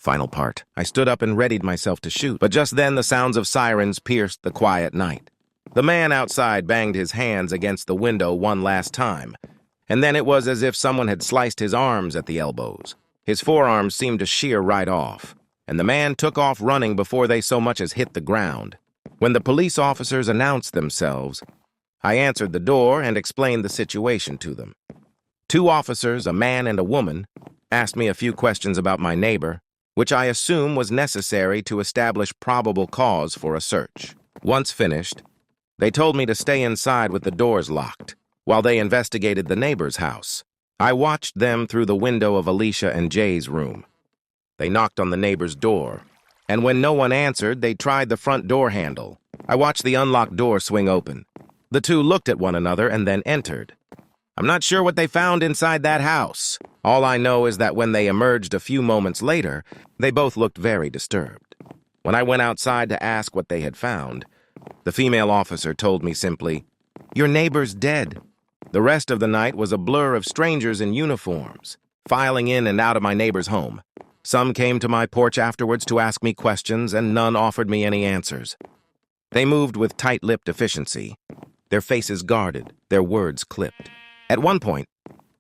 Final part. I stood up and readied myself to shoot, but just then the sounds of sirens pierced the quiet night. The man outside banged his hands against the window one last time, and then it was as if someone had sliced his arms at the elbows. His forearms seemed to shear right off, and the man took off running before they so much as hit the ground. When the police officers announced themselves, I answered the door and explained the situation to them. Two officers, a man and a woman, asked me a few questions about my neighbor, which I assume was necessary to establish probable cause for a search. Once finished, they told me to stay inside with the doors locked while they investigated the neighbor's house. I watched them through the window of Alicia and Jay's room. They knocked on the neighbor's door, and when no one answered, they tried the front door handle. I watched the unlocked door swing open. The two looked at one another and then entered. I'm not sure what they found inside that house. All I know is that when they emerged a few moments later, they both looked very disturbed. When I went outside to ask what they had found, the female officer told me simply, "Your neighbor's dead." The rest of the night was a blur of strangers in uniforms, filing in and out of my neighbor's home. Some came to my porch afterwards to ask me questions, and none offered me any answers. They moved with tight-lipped efficiency, their faces guarded, their words clipped. At one point,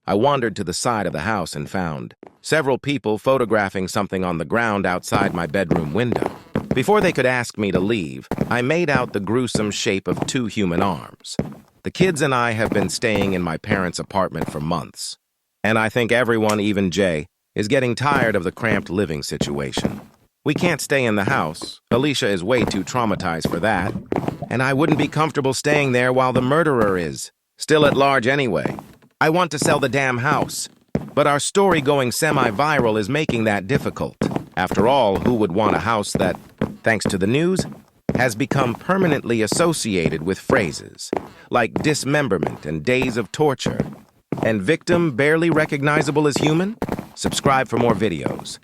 I wandered to the side of the house and found several people photographing something on the ground outside my bedroom window. Before they could ask me to leave, I made out the gruesome shape of two human arms. The kids and I have been staying in my parents' apartment for months, and I think everyone, even Jay, is getting tired of the cramped living situation. We can't stay in the house. Alicia is way too traumatized for that, and I wouldn't be comfortable staying there while the murderer is still at large anyway. I want to sell the damn house, but our story going semi-viral is making that difficult. After all, who would want a house that, thanks to the news, has become permanently associated with phrases like dismemberment and days of torture, and victim barely recognizable as human? Subscribe for more videos.